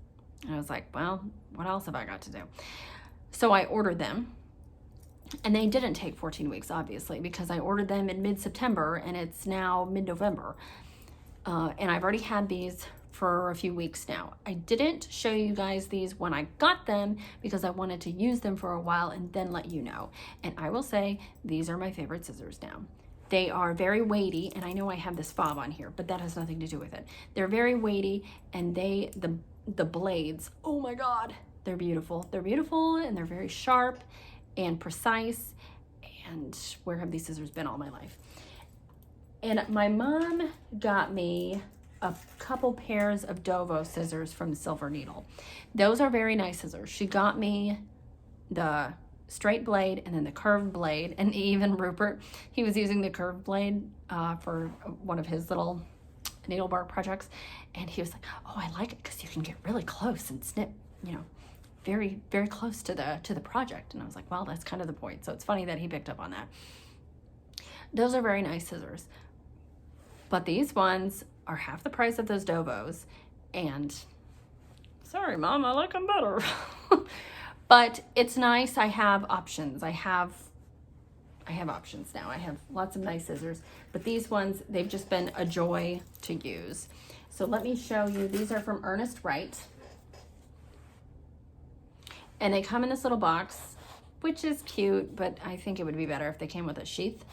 And I was like, well, what else have I got to do? So I ordered them, and they didn't take 14 weeks, obviously, because I ordered them in mid-September, and it's now mid-November. And I've already had these for a few weeks now. I didn't show you guys these when I got them because I wanted to use them for a while and then let you know. And I will say, these are my favorite scissors now. They are very weighty, and I know I have this fob on here, but that has nothing to do with it. They're very weighty, and the blades, oh my God, they're beautiful. They're beautiful, and they're very sharp and precise, and where have these scissors been all my life? And my mom got me a couple pairs of Dovo scissors from Silver Needle. Those are very nice scissors. She got me the straight blade and then the curved blade, and even Rupert, he was using the curved blade for one of his little needle bar projects, and he was like, oh, I like it because you can get really close and snip, you know, very, very close to the project. And I was like, well, that's kind of the point. So it's funny that he picked up on that. Those are very nice scissors, but these ones are half the price of those Dovos, and sorry, Mom, I like them better. But it's nice. I have options. I have options now. I have lots of nice scissors, but these ones, they've just been a joy to use. So let me show you. These are from Ernest Wright, and they come in this little box, which is cute, but I think it would be better if they came with a sheath,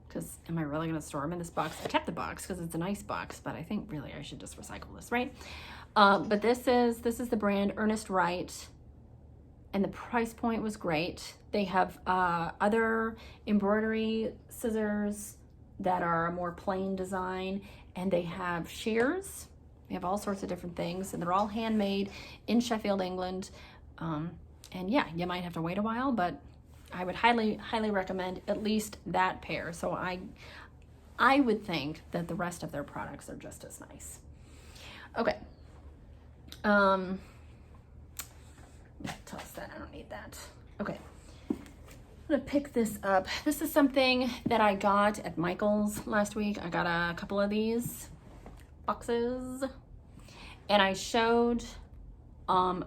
because am I really going to store them in this box? I kept the box because it's a nice box, but I think really I should just recycle this, right? But this is the brand Ernest Wright, and the price point was great. They have other embroidery scissors that are a more plain design, and they have shears. They have all sorts of different things, and they're all handmade in Sheffield, England. And yeah, you might have to wait a while, but I would highly, highly recommend at least that pair. So I would think that the rest of their products are just as nice. Okay. Toss that, I don't need that. Okay. I'm gonna pick this up. This is something that I got at Michael's last week. I got a couple of these. boxes. And I showed, I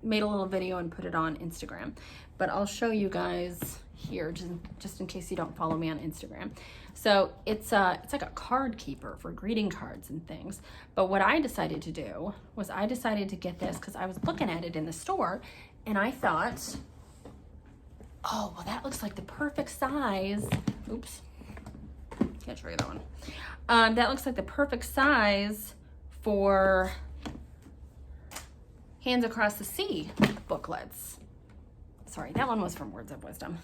made a little video and put it on Instagram, but I'll show you guys here just in case you don't follow me on Instagram. So it's like a card keeper for greeting cards and things. But what I decided to do was I decided to get this because I was looking at it in the store and I thought, oh, well, that looks like the perfect size. Oops, can't show you that one. That looks like the perfect size for Hands Across the Sea booklets. Sorry, that one was from Words of Wisdom,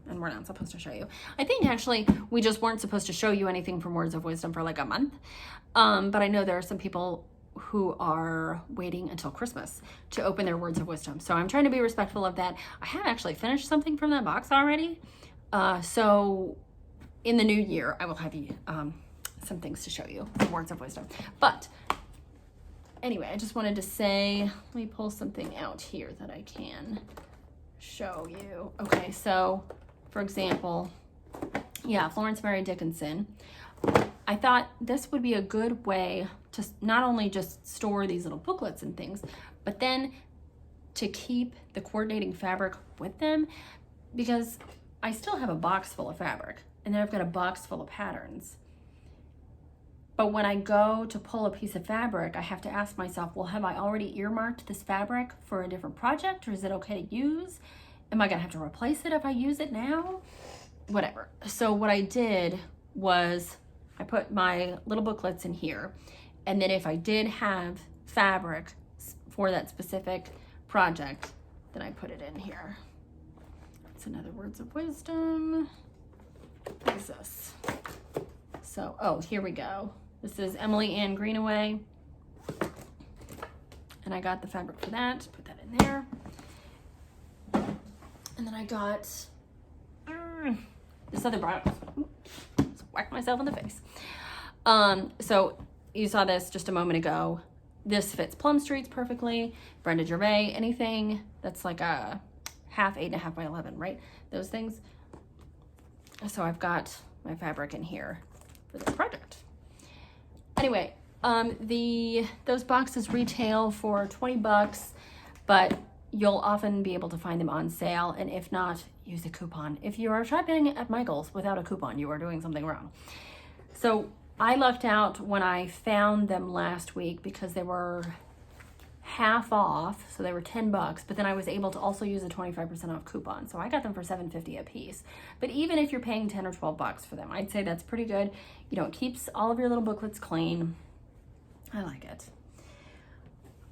and we're not supposed to show you. I think actually we just weren't supposed to show you anything from Words of Wisdom for like a month. But I know there are some people who are waiting until Christmas to open their Words of Wisdom. So I'm trying to be respectful of that. I have actually finished something from that box already. So in the new year, I will have you some things to show you from Words of Wisdom. But anyway, I just wanted to say, let me pull something out here that I can show you. Okay, so for example, yeah, Florence Mary Dickinson. I thought this would be a good way to not only just store these little booklets and things, but then to keep the coordinating fabric with them, because I still have a box full of fabric and then I've got a box full of patterns. But when I go to pull a piece of fabric, I have to ask myself, well, have I already earmarked this fabric for a different project, or is it okay to use? Am I gonna have to replace it if I use it now? Whatever. So what I did was I put my little booklets in here, and then if I did have fabric for that specific project, then I put it in here. It's another Words of Wisdom. What is this? So, oh, here we go. This is Emily Ann Greenaway. And I got the fabric for that, put that in there. And then I got this other bottle. Just whacked myself in the face. So you saw this just a moment ago. This fits Plum Streets perfectly. Brenda Gervais, anything that's like a half, 8.5 by 11, right? Those things. So I've got my fabric in here for this project. Anyway, those boxes retail for 20 bucks, but you'll often be able to find them on sale, and if not, use a coupon. If you are shopping at Michael's without a coupon, you are doing something wrong. So I lucked out when I found them last week because they were half off, so they were 10 bucks, but then I was able to also use a 25% off coupon. So I got them for $7.50 a piece. But even if you're paying 10 or 12 bucks for them, I'd say that's pretty good. You know, it keeps all of your little booklets clean. I like it.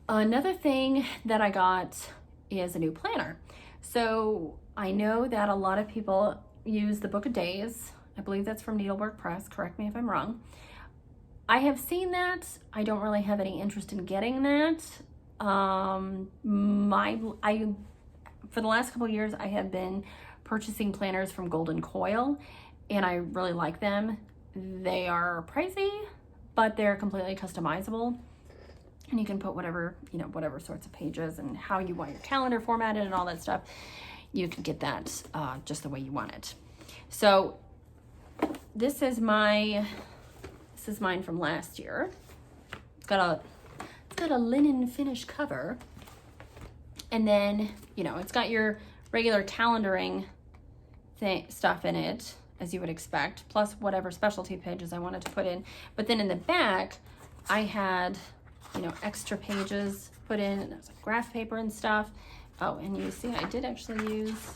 Another thing that I got is a new planner. So I know that a lot of people use the Book of Days. I believe that's from Needlework Press. Correct me if I'm wrong. I have seen that. I don't really have any interest in getting that. For the last couple of years, I have been purchasing planners from Golden Coil, and I really like them. They are pricey, but they're completely customizable, and you can put whatever sorts of pages and how you want your calendar formatted and all that stuff. You can get that just the way you want it. So this is mine from last year. It's got a linen finish cover, and then it's got your regular calendaring stuff in it, as you would expect, plus whatever specialty pages I wanted to put in. But then in the back I had extra pages put in, and there's like graph paper and stuff. Oh, and you see I did actually use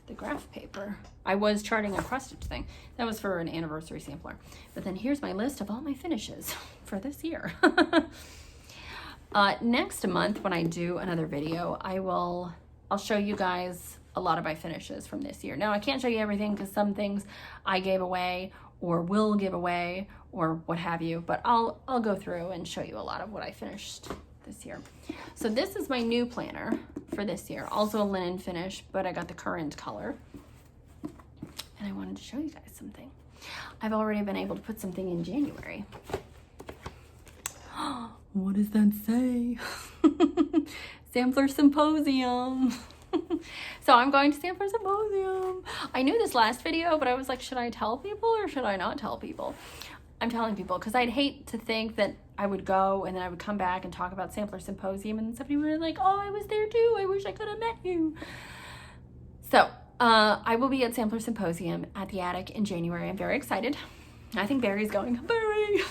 the graph paper. I was charting a cross stitch thing. That was for an anniversary sampler. But then here's my list of all my finishes for this year. Next month when I do another video, I'll show you guys a lot of my finishes from this year. Now I can't show you everything because some things I gave away or will give away or what have you, but I'll go through and show you a lot of what I finished this year. So this is my new planner for this year. Also a linen finish, but I got the current color. And I wanted to show you guys something. I've already been able to put something in January. What does that say? Sampler Symposium. So I'm going to Sampler Symposium. I knew this last video, but I was like, should I tell people or should I not tell people? I'm telling people, because I'd hate to think that I would go and then I would come back and talk about Sampler Symposium and somebody would be like, oh, I was there too. I wish I could have met you. So I will be at Sampler Symposium at the Attic in January. I'm very excited. I think Barry's going. Barry!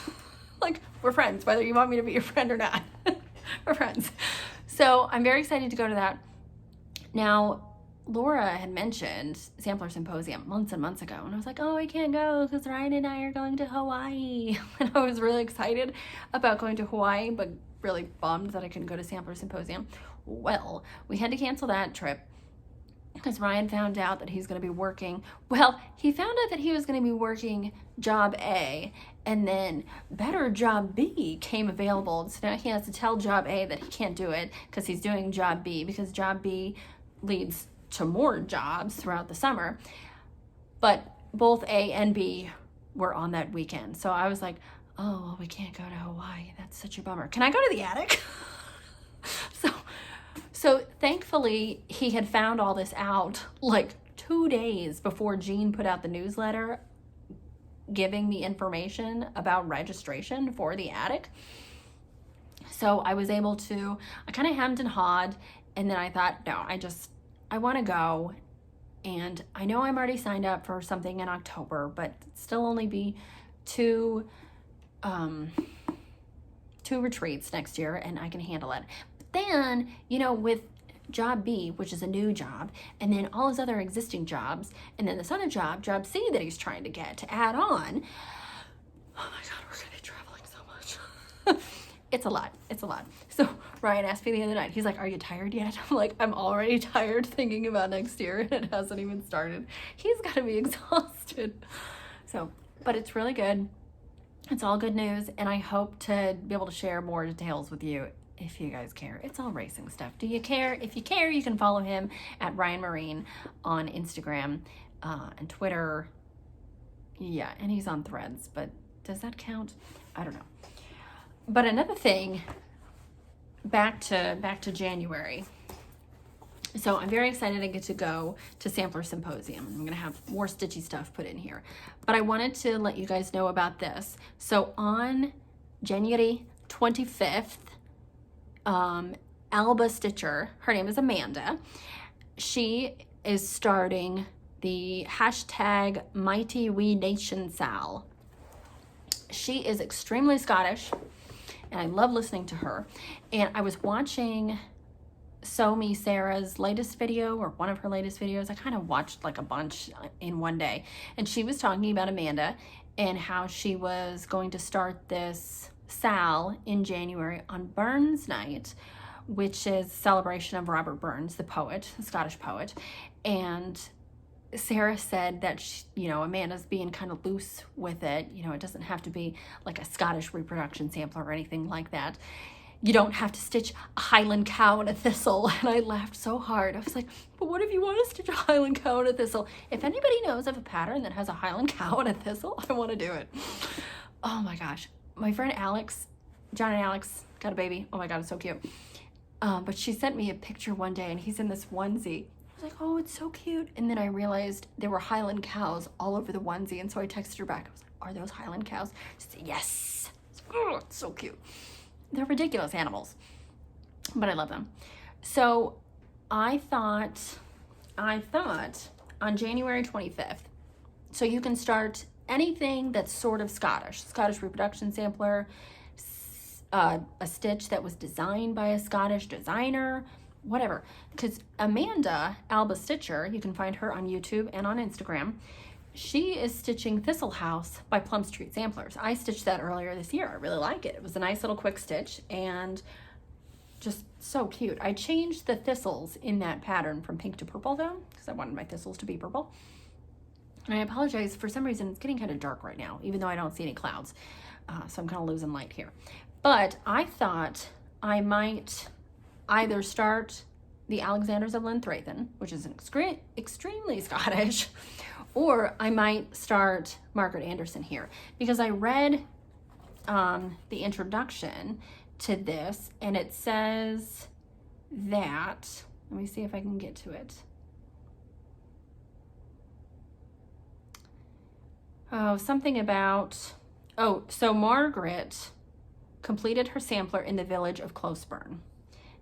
Like, we're friends, whether you want me to be your friend or not. We're friends. So I'm very excited to go to that. Now, Laura had mentioned Sampler Symposium months and months ago, and I was like, oh, I can't go because Ryan and I are going to Hawaii. And I was really excited about going to Hawaii, but really bummed that I couldn't go to Sampler Symposium. Well, we had to cancel that trip because Ryan found out that he's going to be working. Well, he found out that he was going to be working job A, and then better job B came available. So now he has to tell job A that he can't do it because he's doing job B, because job B leads to more jobs throughout the summer. But both A and B were on that weekend. So I was like, oh, well, we can't go to Hawaii. That's such a bummer. Can I go to the attic? So thankfully he had found all this out like 2 days before Jean put out the newsletter giving the information about registration for the attic. So I was able to, I kind of hemmed and hawed, and then I thought, no, I want to go. And I know I'm already signed up for something in October, but still only be two retreats next year, and I can handle it. But then, you know, with job B, which is a new job, and then all his other existing jobs, and then this other job C that he's trying to get to add on. Oh my God, we're gonna be traveling so much. It's a lot. So Ryan asked me the other night, he's like, are you tired yet? I'm like, I'm already tired thinking about next year, and it hasn't even started. He's gotta be exhausted. So, but it's really good. It's all good news, and I hope to be able to share more details with you if you guys care. It's all racing stuff. Do you care? If you care, you can follow him at Ryan Marine on Instagram and Twitter. Yeah, and he's on Threads, but does that count? I don't know. But another thing, back to January. So I'm very excited I get to go to Sampler Symposium. I'm gonna have more Stitchy stuff put in here. But I wanted to let you guys know about this. So on January 25th, Alba Stitcher, her name is Amanda, she is starting the hashtag Mighty We Nation Sal. She is extremely Scottish, and I love listening to her. And I was watching Sew Me Sarah's latest video, or one of her latest videos. I kind of watched like a bunch in one day, and she was talking about Amanda and how she was going to start this Sal in January on Burns Night, which is a celebration of Robert Burns, the poet, the Scottish poet. And Sarah said that she, you know, Amanda's being kind of loose with it. You know, it doesn't have to be like a Scottish reproduction sampler or anything like that. You don't have to stitch a Highland cow and a thistle. And I laughed so hard. I was like, but what if you want to stitch a Highland cow and a thistle? If anybody knows of a pattern that has a Highland cow and a thistle, I want to do it. Oh my gosh. My friend Alex, John and Alex got a baby. Oh my God, it's so cute. But she sent me a picture one day and he's in this onesie. I was like, oh, it's so cute. And then I realized there were Highland cows all over the onesie. And so I texted her back. I was like, are those Highland cows? She said, yes. Oh, it's so cute. They're ridiculous animals, but I love them. So I thought on January 25th, so you can start anything that's sort of Scottish reproduction sampler, a stitch that was designed by a Scottish designer, whatever. Because Amanda, Alba Stitcher, you can find her on YouTube and on Instagram. She is stitching Thistle House by Plum Street Samplers. I stitched that earlier this year. I really like it. It was a nice little quick stitch and just so cute. I changed the thistles in that pattern from pink to purple though, because I wanted my thistles to be purple. And I apologize, for some reason it's getting kind of dark right now, even though I don't see any clouds. So I'm kind of losing light here. But I thought I might either start the Alexanders of Linthrathen, which is an extremely Scottish, or I might start Margaret Anderson here, because I read the introduction to this, and it says that, let me see if I can get to it. Oh, something about Oh, so Margaret completed her sampler in the village of Closeburn.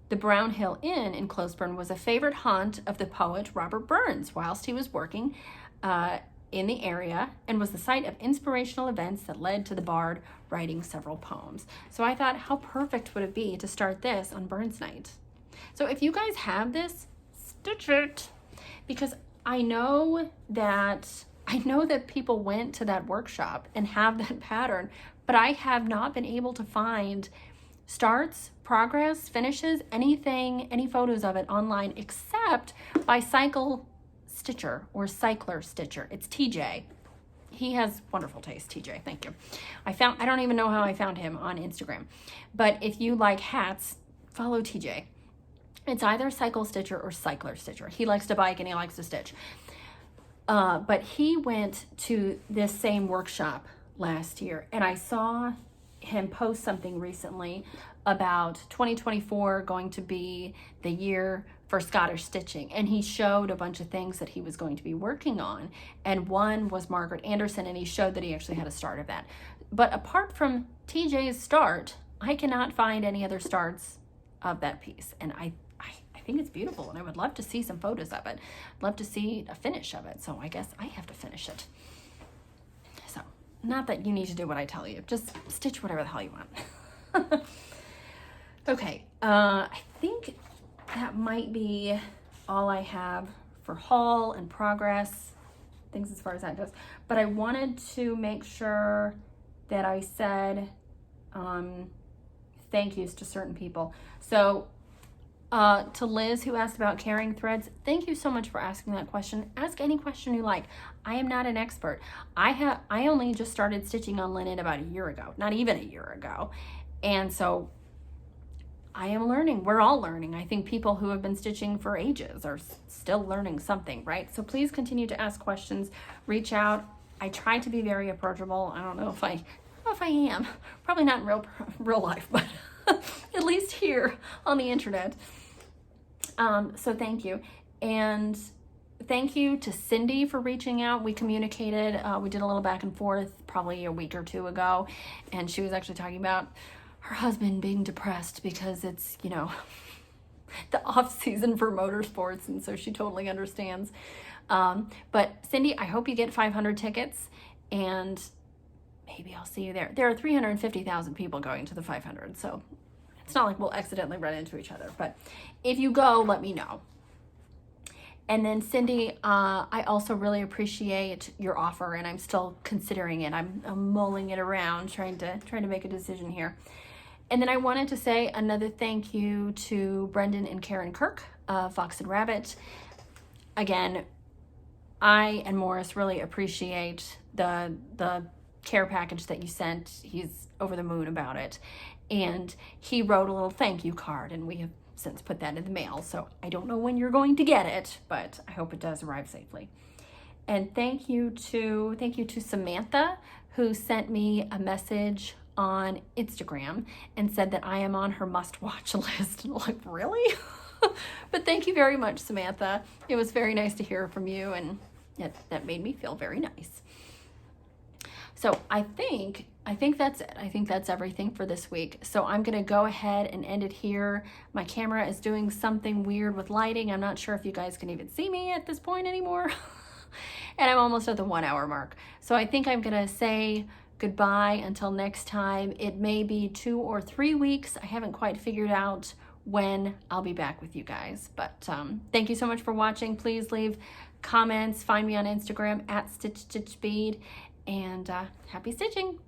The Brown Hill Inn in Closeburn was a favorite haunt of the poet Robert Burns whilst he was working in the area, and was the site of inspirational events that led to the bard writing several poems. So I thought, how perfect would it be to start this on Burns Night? So if you guys have this, stitch it, because I know that people went to that workshop and have that pattern, but I have not been able to find starts, progress, finishes, anything, any photos of it online, except by Cycle Stitcher or Cycler Stitcher. It's TJ. He has wonderful taste, TJ. Thank you. I don't even know how I found him on Instagram, but if you like hats, follow TJ. It's either Cycle Stitcher or Cycler Stitcher. He likes to bike and he likes to stitch. But he went to this same workshop last year, and I saw him post something recently about 2024 going to be the year for Scottish stitching, and he showed a bunch of things that he was going to be working on, and one was Margaret Anderson, and he showed that he actually had a start of that. But apart from TJ's start, I cannot find any other starts of that piece, and I think it's beautiful, and I would love to see some photos of it. I'd love to see a finish of it, so I guess I have to finish it. So, not that you need to do what I tell you, just stitch whatever the hell you want. Okay, I think that might be all I have for haul and progress, things as far as that goes. But I wanted to make sure that I said thank yous to certain people. So to Liz, who asked about carrying threads, thank you so much for asking that question. Ask any question you like. I am not an expert. I only just started stitching on linen about a year ago, not even a year ago. And so I am learning. We're all learning. I think people who have been stitching for ages are still learning something, right? So please continue to ask questions, reach out. I try to be very approachable. I don't know if I am. Probably not in real life, but at least here on the internet. So thank you. And thank you to Cindy for reaching out. We communicated, we did a little back and forth probably a week or two ago, and she was actually talking about her husband being depressed because it's, you know, the off season for motorsports, and so she totally understands. But Cindy, I hope you get 500 tickets, and maybe I'll see you there. There are 350,000 people going to the 500, so it's not like we'll accidentally run into each other. But if you go, let me know. And then Cindy, I also really appreciate your offer, and I'm still considering it. I'm mulling it around, trying to make a decision here. And then I wanted to say another thank you to Brendan and Karen Kirk of Fox and Rabbit. Again, I and Morris really appreciate the care package that you sent. He's over the moon about it. And he wrote a little thank you card, and we have since put that in the mail. So I don't know when you're going to get it, but I hope it does arrive safely. And thank you to Samantha, who sent me a message on Instagram and said that I am on her must-watch list. And I'm like, really? But thank you very much, Samantha. It was very nice to hear from you, and that made me feel very nice. So I think that's it. I think that's everything for this week. So I'm going to go ahead and end it here. My camera is doing something weird with lighting. I'm not sure if you guys can even see me at this point anymore. And I'm almost at the 1 hour mark. So I think I'm going to say goodbye until next time. It may be 2 or 3 weeks. I haven't quite figured out when I'll be back with you guys. But thank you so much for watching. Please leave comments. Find me on Instagram at StitchStitchBead. And happy stitching!